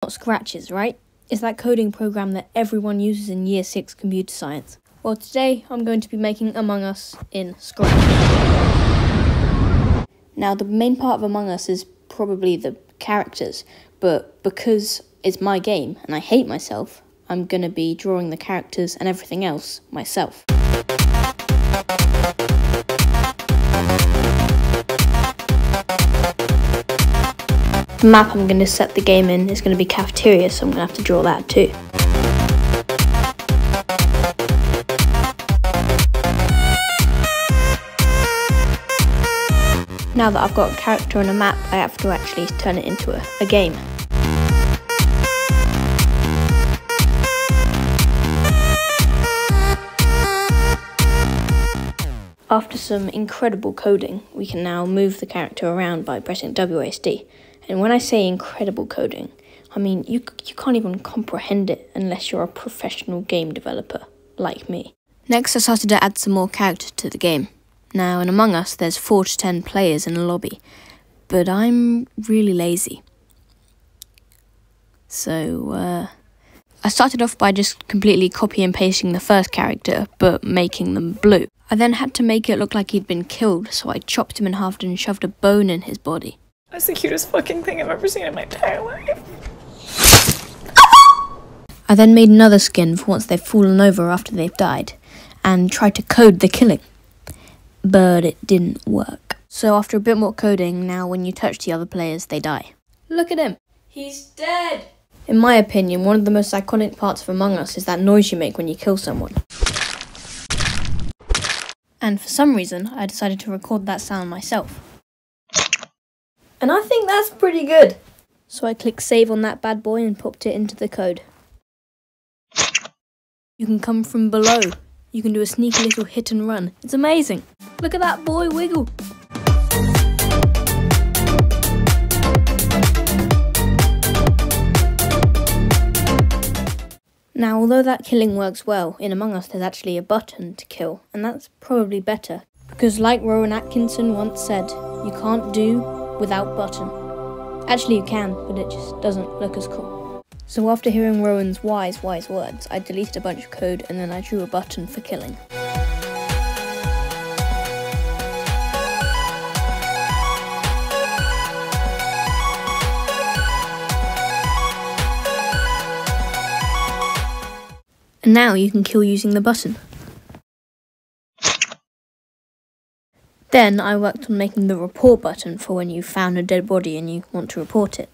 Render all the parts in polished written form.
Not scratches, right? It's that coding program that everyone uses in Year 6 computer science. Well, today I'm going to be making Among Us in Scratch. Now, the main part of Among Us is probably the characters, but because it's my game and I hate myself, I'm going to be drawing the characters and everything else myself. The map I'm going to set the game in is going to be cafeteria, so I'm going to have to draw that too. Now that I've got a character and a map, I have to actually turn it into a game. After some incredible coding, we can now move the character around by pressing WASD. And when I say incredible coding, I mean you can't even comprehend it unless you're a professional game developer, like me. Next, I started to add some more character to the game. Now, in Among Us, there's 4 to 10 players in a lobby, but I'm really lazy. So, I started off by just completely copy and pasting the first character, but making them blue. I then had to make it look like he'd been killed, so I chopped him in half and shoved a bone in his body. That's the cutest fucking thing I've ever seen in my entire life. I then made another skin for once they've fallen over after they've died, and tried to code the killing. But it didn't work. So after a bit more coding, now when you touch the other players, they die. Look at him! He's dead! In my opinion, one of the most iconic parts of Among Us is that noise you make when you kill someone. And for some reason, I decided to record that sound myself. And I think that's pretty good. So I clicked save on that bad boy and popped it into the code. You can come from below. You can do a sneaky little hit and run. It's amazing. Look at that boy wiggle. Now, although that killing works well, in Among Us there's actually a button to kill, and that's probably better. Because like Rowan Atkinson once said, you can't do without button. Actually you can, but it just doesn't look as cool. So after hearing Rowan's wise words, I deleted a bunch of code and then I drew a button for killing. And now you can kill using the button. Then I worked on making the report button for when you found a dead body and you want to report it.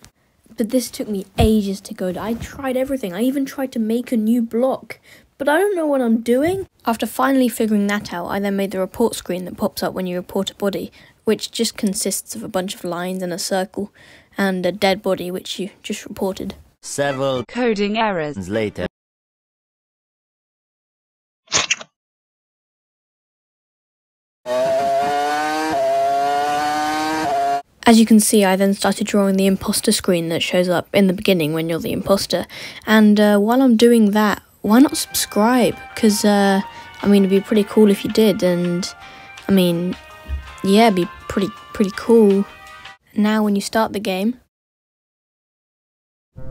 But this took me ages to code. I tried everything. I even tried to make a new block. But I don't know what I'm doing. After finally figuring that out, I then made the report screen that pops up when you report a body, which just consists of a bunch of lines and a circle, and a dead body which you just reported. Several coding errors later. As you can see, I then started drawing the imposter screen that shows up in the beginning when you're the imposter. And while I'm doing that, why not subscribe? Because, I mean, it'd be pretty cool if you did. And, I mean, yeah, it'd be pretty cool. Now, when you start the game,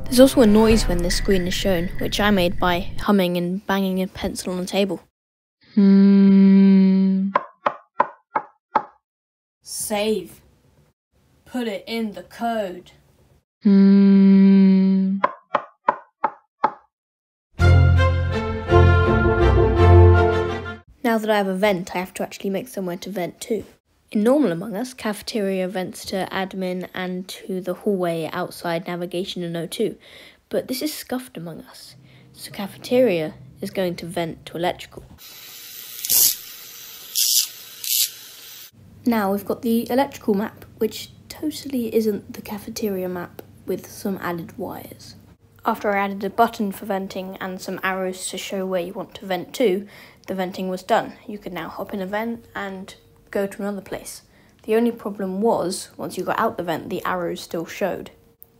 there's also a noise when this screen is shown, which I made by humming and banging a pencil on the table. Save. Put it in the code. Now that I have a vent, I have to actually make somewhere to vent to. In normal Among Us, cafeteria vents to admin and to the hallway outside navigation in O2, but this is scuffed Among Us, so cafeteria is going to vent to electrical. Now we've got the electrical map, which totally isn't the cafeteria map with some added wires. After I added a button for venting and some arrows to show where you want to vent to, the venting was done. You could now hop in a vent and go to another place. The only problem was, once you got out the vent, the arrows still showed.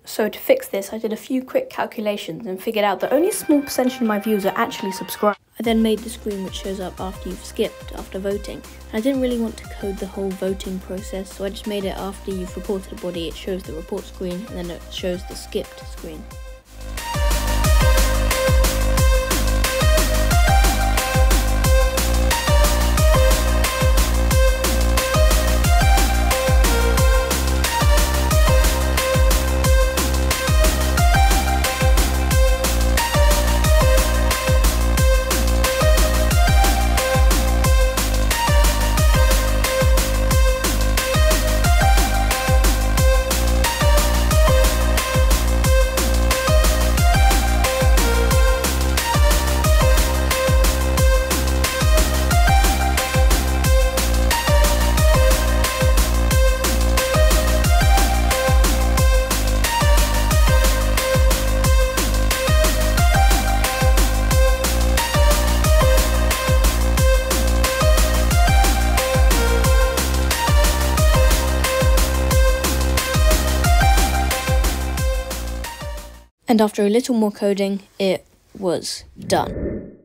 So to fix this, I did a few quick calculations and figured out that only a small percentage of my viewers are actually subscribed. I then made the screen which shows up after you've skipped, after voting. And I didn't really want to code the whole voting process, so I just made it after you've reported a body, it shows the report screen, and then it shows the skipped screen. And after a little more coding, it was done.